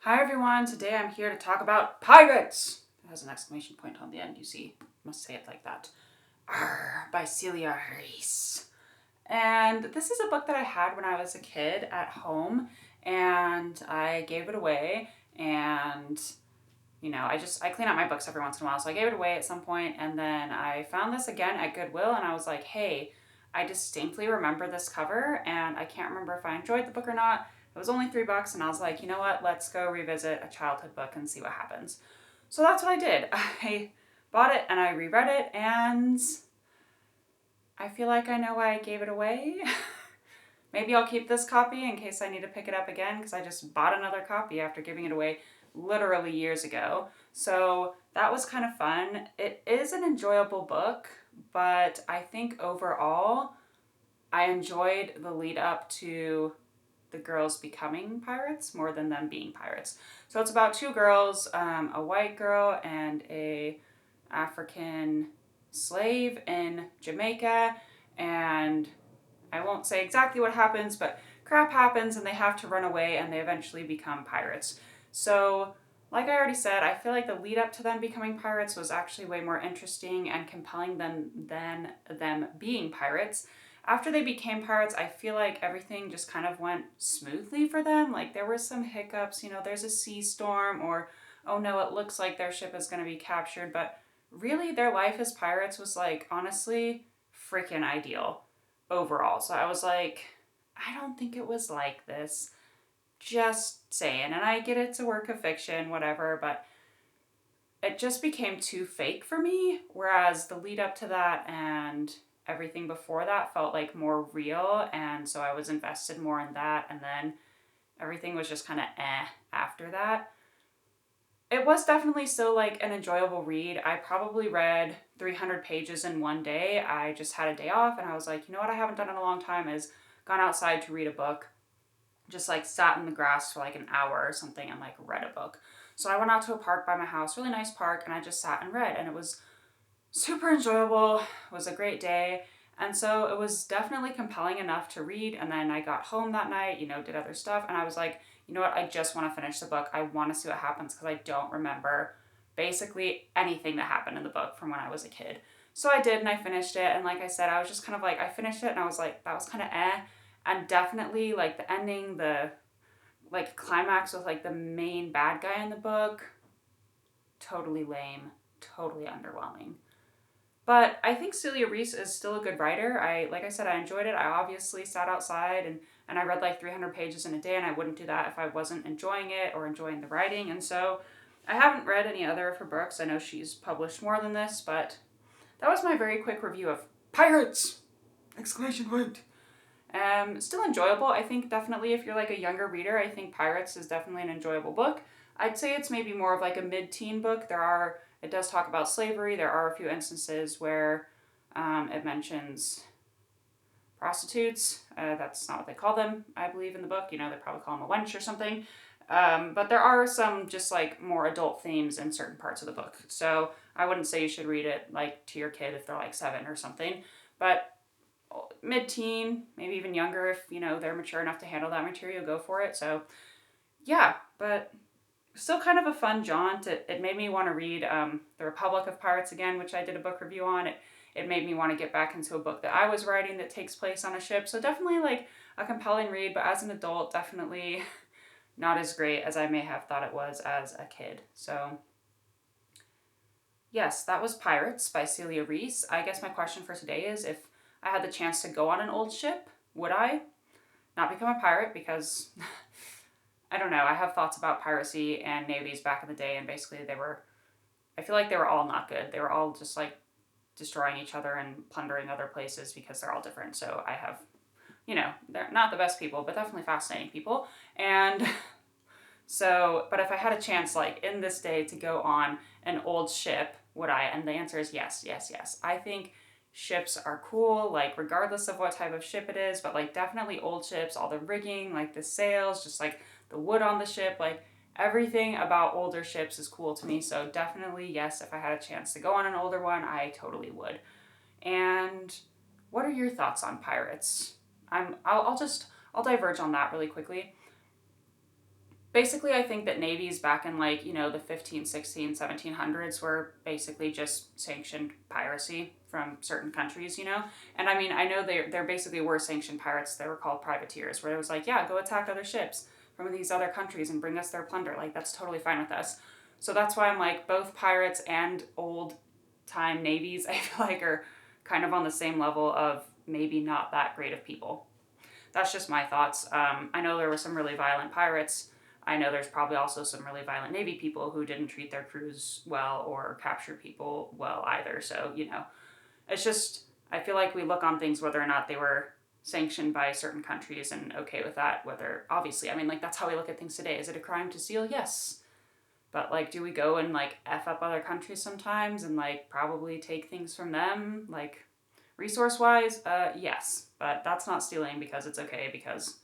Hi everyone, today I'm here to talk about pirates. It has an exclamation point on the end, you see. Must say it like that. Arr, by Celia Reese. And this is a book that I had when I was a kid at home, and I gave it away, and I clean out my books every once in a while, so I gave it away at some point, and then I found this again at Goodwill, and I was like, hey, I distinctly remember this cover, and I can't remember if I enjoyed the book or not. It was only $3, and I was like, you know what, let's go revisit a childhood book and see what happens. So that's what I did. I bought it, and I reread it, and I feel like I know why I gave it away. Maybe I'll keep this copy in case I need to pick it up again, because I just bought another copy after giving it away literally years ago. So that was kind of fun. It is an enjoyable book, but I think overall I enjoyed the lead up to the girls becoming pirates more than them being pirates. So it's about two girls, a white girl and a African slave in Jamaica, and I won't say exactly what happens, but crap happens and they have to run away and they eventually become pirates. So, like I already said, I feel like the lead up to them becoming pirates was actually way more interesting and compelling than them being pirates. After they became pirates, I feel like everything just kind of went smoothly for them. Like there were some hiccups, there's a sea storm, or oh no, it looks like their ship is going to be captured, but really their life as pirates was like honestly freaking ideal overall. So I was like, I don't think it was like this. Just saying. And I get it's a work of fiction, whatever, but it just became too fake for me. Whereas the lead up to that and everything before that felt like more real. And so I was invested more in that. And then everything was just kind of after that. It was definitely still like an enjoyable read. I probably read 300 pages in one day. I just had a day off and I was like, you know what I haven't done in a long time is gone outside to read a book. Just like sat in the grass for like an hour or something and like read a book. So I went out to a park by my house, really nice park, and I just sat and read, and it was super enjoyable. It was a great day. And so it was definitely compelling enough to read. And then I got home that night, did other stuff. And I was like, you know what? I just want to finish the book. I want to see what happens because I don't remember basically anything that happened in the book from when I was a kid. So I did, and I finished it. And like I said, I was just kind of like, I finished it and I was like, that was kind of And definitely like the ending, the like climax with like the main bad guy in the book, totally lame, totally underwhelming. But I think Celia Reese is still a good writer. Like I said, I enjoyed it. I obviously sat outside and I read like 300 pages in a day, and I wouldn't do that if I wasn't enjoying it or enjoying the writing. And so I haven't read any other of her books. I know she's published more than this, but that was my very quick review of Pirates! Exclamation point. Still enjoyable. I think definitely if you're like a younger reader, I think Pirates is definitely an enjoyable book. I'd say it's maybe more of like a mid-teen book. It does talk about slavery. There are a few instances where it mentions prostitutes. That's not what they call them, I believe, in the book. They probably call them a wench or something. But there are some just like more adult themes in certain parts of the book. So I wouldn't say you should read it like to your kid if they're like 7 or something. But mid-teen, maybe even younger if, they're mature enough to handle that material, go for it. So yeah, but still kind of a fun jaunt. It made me want to read The Republic of Pirates again, which I did a book review on. It made me want to get back into a book that I was writing that takes place on a ship. So definitely like a compelling read, but as an adult, definitely not as great as I may have thought it was as a kid. So yes, that was Pirates by Celia Reese. I guess my question for today is, if I had the chance to go on an old ship, would I? Not become a pirate, because I don't know. I have thoughts about piracy and navies back in the day, and basically I feel like they were all not good. They were all just like destroying each other and plundering other places because they're all different. So I have, they're not the best people, but definitely fascinating people. And so, but if I had a chance, like in this day, to go on an old ship, would I? And the answer is yes, yes, yes. I think ships are cool, like regardless of what type of ship it is, but like definitely old ships, all the rigging, like the sails, just like the wood on the ship, like everything about older ships is cool to me. So definitely yes, if I had a chance to go on an older one, I totally would. And what are your thoughts on pirates? I'll diverge on that really quickly. Basically, I think that navies back in like, you know, the 15, 16, 1700s were basically just sanctioned piracy from certain countries, you know? And I mean, I know there basically were sanctioned pirates. They were called privateers, where it was like, yeah, go attack other ships from these other countries and bring us their plunder. Like, that's totally fine with us. So that's why I'm like, both pirates and old time navies, I feel like, are kind of on the same level of maybe not that great of people. That's just my thoughts. I know there were some really violent pirates. I know there's probably also some really violent Navy people who didn't treat their crews well or capture people well either. So, you know, it's just, I feel like we look on things whether or not they were sanctioned by certain countries and okay with that. Whether, obviously, I mean, like, that's how we look at things today. Is it a crime to steal? Yes. But, like, do we go and, like, F up other countries sometimes and, like, probably take things from them? Like, resource-wise, yes. But that's not stealing because it's okay because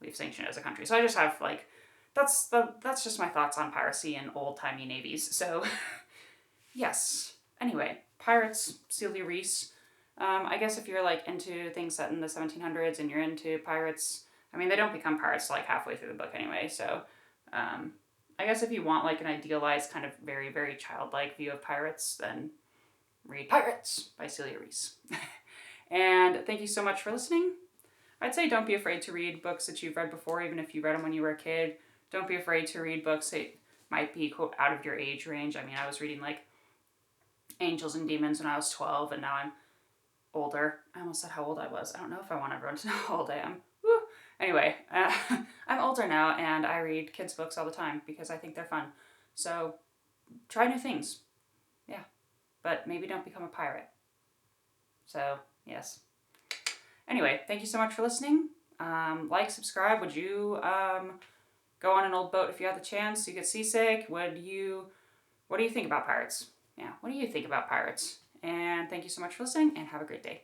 we've sanctioned it as a country. So I just have, like, that's just my thoughts on piracy and old-timey navies. So, yes. Anyway, pirates, Celia Reese. I guess if you're, like, into things set in the 1700s and you're into pirates, I mean, they don't become pirates till, like, halfway through the book anyway, so... I guess if you want like an idealized kind of very, very childlike view of pirates, then read Pirates by Celia Reese. And thank you so much for listening. I'd say don't be afraid to read books that you've read before, even if you read them when you were a kid. Don't be afraid to read books that might be, quote, out of your age range. I mean, I was reading like Angels and Demons when I was 12, and now I'm older. I almost said how old I was. I don't know if I want everyone to know how old I am. Woo. Anyway, I'm older now, and I read kids' books all the time because I think they're fun. So, try new things. Yeah. But maybe don't become a pirate. So, yes. Anyway, thank you so much for listening. Like, subscribe. Would you go on an old boat if you had the chance? You get seasick? What do you think about pirates? Yeah, what do you think about pirates? And thank you so much for listening, and have a great day.